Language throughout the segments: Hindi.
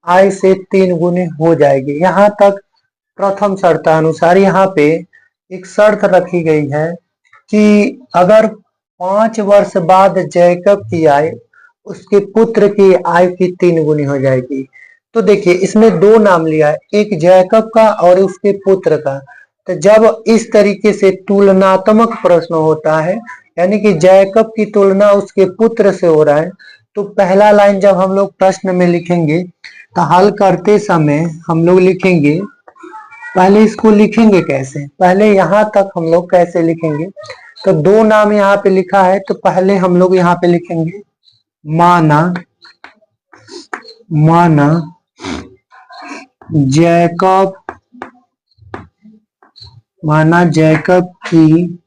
आय से 3 गुनी हो जाएगी। यहाँ तक प्रथम शर्तानुसार यहाँ पे एक शर्त रखी गई है कि अगर 5 वर्ष बाद जैकब की आय उसके पुत्र की आय की 3 गुनी हो जाएगी। तो देखिए इसमें दो नाम लिया है, एक जैकब का और उसके पुत्र का। तो जब इस तरीके से तुलनात्मक प्रश्न होता है, यानी कि जैकब की तुलना उसके पुत्र से हो रहा है, तो पहला लाइन जब हम लोग प्रश्न में लिखेंगे तो हल करते समय हम लोग लिखेंगे, पहले इसको लिखेंगे कैसे, पहले यहाँ तक हम लोग कैसे लिखेंगे। तो दो नाम यहाँ पे लिखा है, तो पहले हम लोग यहाँ पे लिखेंगे माना जैकब, माना जैकब की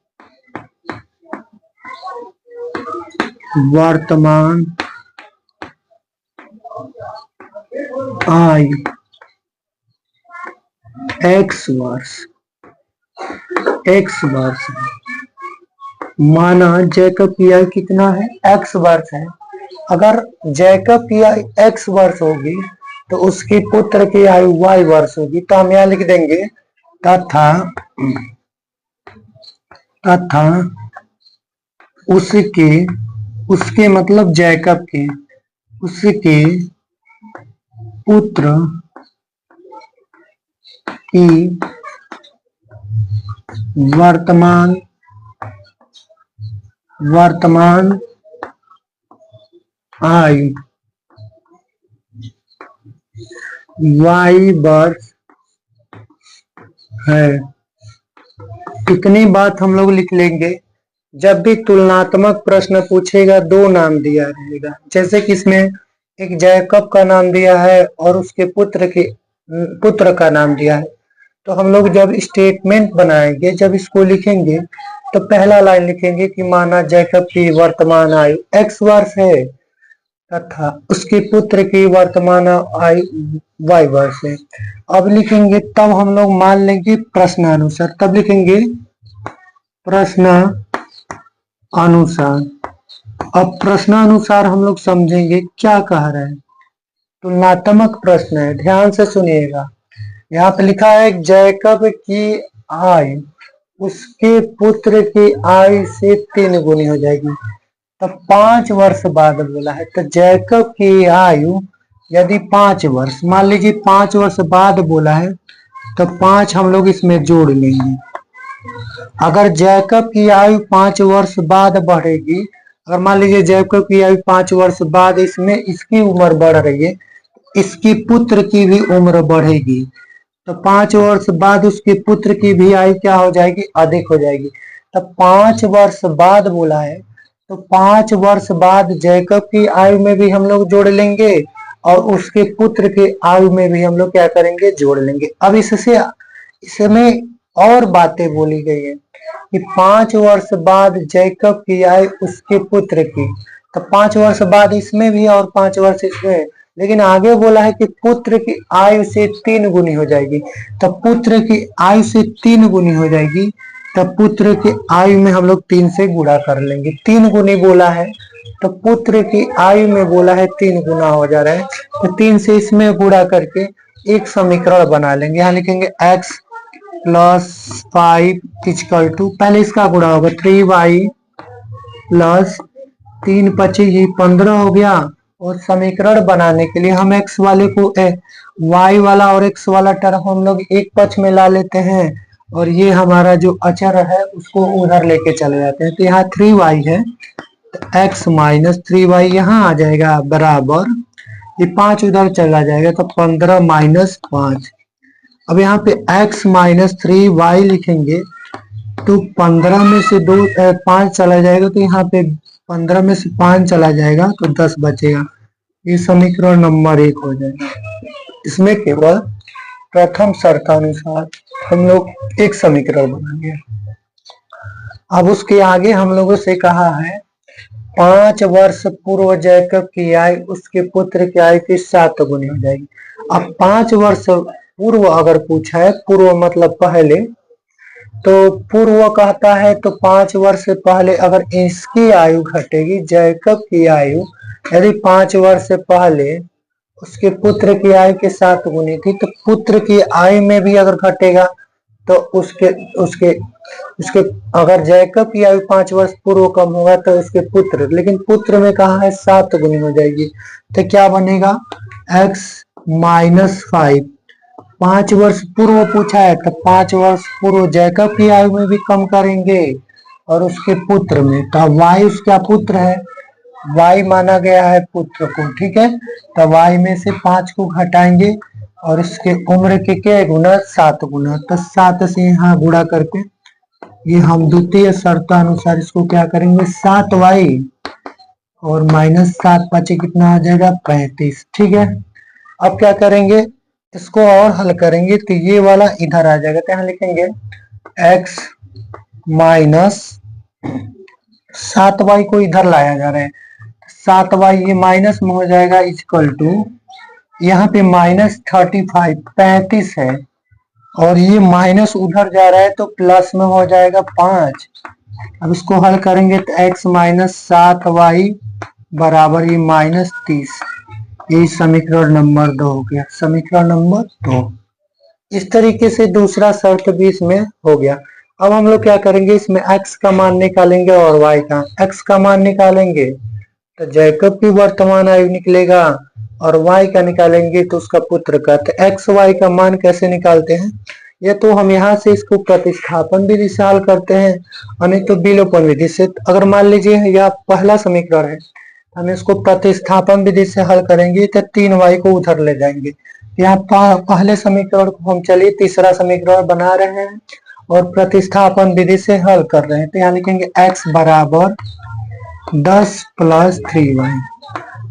वर्तमान आयु x वर्ष है। माना जैकब की आयु कितना है, x वर्ष है। अगर जैकब की आयु x वर्ष होगी तो उसके पुत्र की आयु y वर्ष होगी। तो हम यहाँ लिख देंगे तथा उसके मतलब जैकब के, उसके पुत्र की वर्तमान आयु y वर्ष है। इतनी बात हम लोग लिख लेंगे। जब भी तुलनात्मक प्रश्न पूछेगा दो नाम दिया रहेगा, जैसे कि इसमें एक जैकब का नाम दिया है और उसके पुत्र का नाम दिया है। तो हम लोग जब स्टेटमेंट बनाएंगे, जब इसको लिखेंगे तो पहला लाइन लिखेंगे कि माना जैकब की वर्तमान आयु x वर्ष है तथा उसके पुत्र की वर्तमान आयु y वर्ष है। अब लिखेंगे, तब हम लोग मान लेंगे प्रश्नानुसार, तब लिखेंगे प्रश्नानुसार। अब प्रश्नानुसार हम लोग समझेंगे क्या कह रहे हैं। तुलनात्मक प्रश्न है, ध्यान से सुनिएगा। यहाँ पे लिखा है जैकब की आयु उसके पुत्र की आयु से 3 गुनी हो जाएगी। तब 5 वर्ष बाद बोला है, तो जैकब की आयु यदि 5 वर्ष, मान लीजिए 5 वर्ष बाद बोला है तो 5 हम लोग इसमें जोड़ लेंगे। अगर जैकब की आयु 5 वर्ष बाद बढ़ेगी, अगर मान लीजिए जैकब की आयु 5 वर्ष बाद इसमें इसकी उम्र बढ़ रही है, इसकी पुत्र की भी उम्र बढ़ेगी, तो 5 वर्ष बाद उसके पुत्र की भी आयु क्या हो जाएगी, अधिक हो जाएगी। तब 5 वर्ष बाद बोला है, तो 5 वर्ष बाद जैकब की आयु में भी हम लोग जोड़ लेंगे और उसके पुत्र की आयु में भी हम लोग क्या करेंगे, जोड़ लेंगे। अब इसमें और बातें बोली गई है कि 5 वर्ष बाद जैकब की आयु उसके पुत्र की, तो 5 वर्ष बाद इसमें भी और 5 वर्ष इसमें, लेकिन आगे बोला है कि पुत्र की आयु से 3 गुनी हो जाएगी। तब पुत्र की आयु से 3 गुनी हो जाएगी, तब पुत्र की आयु में हम लोग 3 से गुणा कर लेंगे। 3 गुनी बोला है तो पुत्र की आयु में बोला है 3 गुना हो जा रहा है, तो 3 से इसमें गुणा करके एक समीकरण बना लेंगे। यहाँ लिखेंगे x + 5 = पहले इसका गुणा होगा 3y + 3 × 25 15 हो गया। और समीकरण बनाने के लिए हम x वाले को y वाला और x वाला टर्म हम लोग एक पक्ष में ला लेते हैं और ये हमारा जो अचर है उसको उधर लेके चले जाते हैं। तो यहाँ 3y है, तो x - 3y यहाँ आ जाएगा बराबर, ये 5 उधर चला जाएगा तो 15 - 5। अब यहाँ पे x - 3y लिखेंगे तो 15 में से 5 चला जाएगा, तो यहाँ पे 15 में से 5 चला जाएगा तो 10 बचेगा। ये समीकरण नंबर 1 हो जाएगा। इसमें केवल प्रथम शर्तानुसार हम लोग एक समीकरण बनाएंगे। अब उसके आगे हम लोगों से कहा है 5 वर्ष पूर्व जैकब की आयु उसके पुत्र की आयु की 7 गुनी हो जाएगी। अब 5 वर्ष पूर्व अगर पूछा है, पूर्व मतलब पहले, तो पूर्व कहता है तो 5 वर्ष से पहले अगर इसकी आयु घटेगी, जैकब की आयु यदि 5 वर्ष से पहले उसके पुत्र की आयु के 7 गुनी थी, तो पुत्र की आयु में भी अगर घटेगा तो उसके उसके उसके अगर जैकब की आयु 5 वर्ष पूर्व कम होगा तो उसके पुत्र, लेकिन पुत्र में कहा है 7 गुनी हो जाएगी, तो क्या बनेगा x-5। 5 वर्ष पूर्व पूछा है तो 5 वर्ष पूर्व जैकब की आयु में भी कम करेंगे और उसके पुत्र में, तो y उसका पुत्र है, y माना गया है पुत्र को, ठीक है। तो y में से 5 को घटाएंगे और इसके उम्र के क्या गुना 7 गुना, तो 7 से यहाँ गुणा करके ये हम द्वितीय शर्त अनुसार इसको क्या करेंगे 7y और -7 बचे कितना आ जाएगा 35, ठीक है। अब क्या करेंगे इसको और हल करेंगे तो ये वाला इधर आ जाएगा, तो यहाँ लिखेंगे x -7y को इधर लाया जा रहा है, 7y ये माइनस में हो जाएगा इक्वल टू, यहाँ पे -35 है और ये माइनस उधर जा रहा है तो प्लस में हो जाएगा 5। अब इसको हल करेंगे तो x -7y बराबर ये -30, ये समीकरण नंबर 2 हो गया, समीकरण नंबर 2। इस तरीके से दूसरा शर्त भी इसमें हो गया। अब हम लोग क्या करेंगे इसमें x का मान निकालेंगे और y का। x का मान निकालेंगे तो जैकब की वर्तमान आयु निकलेगा और y का निकालेंगे तो उसका पुत्र का। तो x y का मान कैसे निकालते हैं, ये तो हम यहाँ से इसको प्रतिस्थापन विधि से हल करते हैं और नहीं तो विलोपन विधि से। अगर मान लीजिए यह पहला समीकरण है, हम इसको प्रतिस्थापन विधि से हल करेंगे तो 3y को उधर ले जाएंगे। यहाँ पहले समीकरण को हम चलिए तीसरा समीकरण बना रहे हैं और प्रतिस्थापन विधि से हल कर रहे हैं, तो यहाँ लिखेंगे x बराबर 10 + 3y,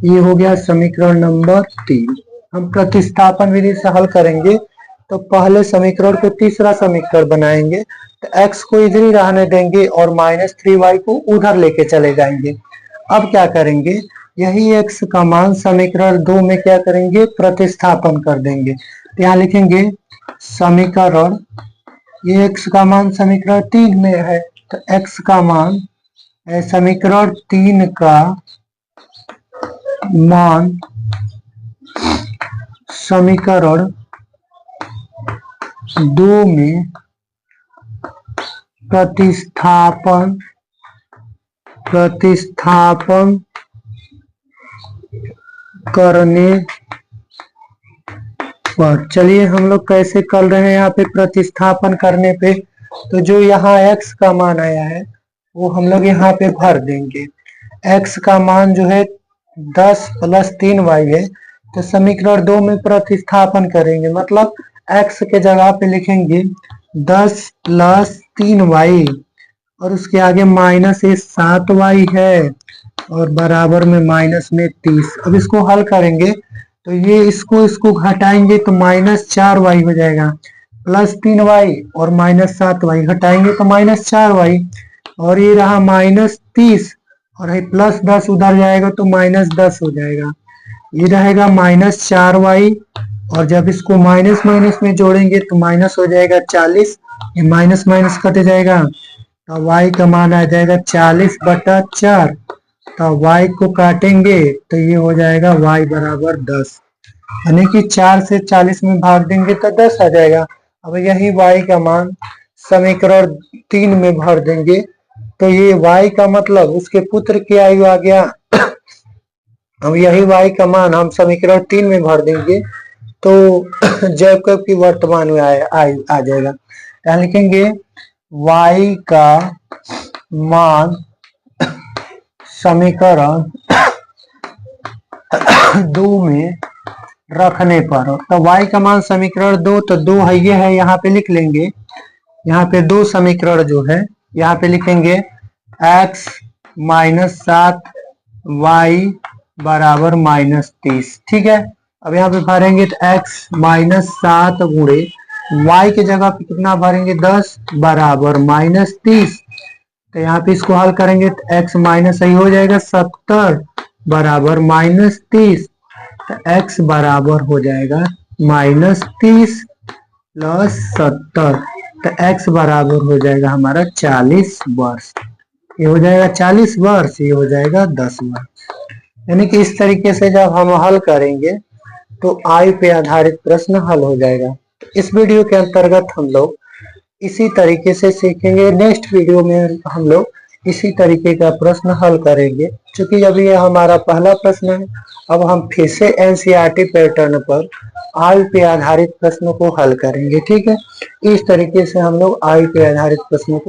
ये हो गया समीकरण नंबर 3। हम प्रतिस्थापन विधि से हल करेंगे तो पहले समीकरण को तीसरा समीकरण बनाएंगे, तो x को इधर ही रहने देंगे और -3y को उधर लेके चले जाएंगे। अब क्या करेंगे, यही x का मान समीकरण 2 में क्या करेंगे प्रतिस्थापन कर देंगे, तो यहाँ लिखेंगे समीकरण, ये x का मान समीकरण 3 में है तो x का मान समीकरण 3 का मान समीकरण 2 में प्रतिस्थापन करने पर, चलिए हम लोग कैसे कर रहे हैं यहाँ पे प्रतिस्थापन करने पे, तो जो यहाँ x का मान आया है वो हम लोग यहाँ पे भर देंगे। x का मान जो है 10 + 3y है, तो समीकरण 2 में प्रतिस्थापन करेंगे, मतलब x के जगह पे लिखेंगे 10 + 3y और उसके आगे -7y है और बराबर में -30। अब इसको हल करेंगे तो ये इसको घटाएंगे तो -4y हो जाएगा, +3y और -7y घटाएंगे तो -4y और ये रहा -30 और +10 उधर जाएगा तो -10 हो जाएगा, ये रहेगा -4y और जब इसको माइनस में जोड़ेंगे तो माइनस हो जाएगा 40, ये माइनस कट जाएगा तो y का मान आ जाएगा 40/4। तो y को काटेंगे तो ये हो जाएगा y बराबर 10, यानी कि 4 से 40 में भाग देंगे तो 10 आ जाएगा। अब यही y का मान समीकरण 3 में भर देंगे तो ये y का मतलब उसके पुत्र की आयु आ गया। अब यही y का मान हम समीकरण 3 में भर देंगे तो जैकब की वर्तमान में आयु आ जाएगा। यहाँ लिखेंगे y का मान समीकरण 2 में रखने पर, तो y का मान समीकरण 2 तो 2 है, ये है, यहाँ पे लिख लेंगे। यहाँ पे 2 समीकरण जो है यहाँ पे लिखेंगे x -7 y बराबर -30, ठीक है। अब यहाँ पे भरेंगे तो x -7 गुणे y के जगह पे कितना भरेंगे 10 बराबर -30, तो यहाँ पे इसको हल करेंगे तो x माइनस सही हो जाएगा 70 बराबर -30, तो x बराबर हो जाएगा -30 + 70, तो x बराबर हो जाएगा हमारा 40 वर्ष, ये हो जाएगा 40 वर्ष, ये हो जाएगा 10 वर्ष। यानी कि इस तरीके से जब हम हल करेंगे तो आयु पे आधारित प्रश्न हल हो जाएगा। तो इस वीडियो के अंतर्गत हम लोग इसी तरीके से सीखेंगे। नेक्स्ट वीडियो में हम लोग इसी तरीके का प्रश्न हल करेंगे। क्योंकि अभी यह हमारा पहला प्रश्न है, अब हम फिर से एनसीईआरटी पैटर्न पर आयु पे आधारित प्रश्नों को हल करेंगे। ठीक है, इस तरीके से हम लोग आयु पे आधारित प्रश्नों को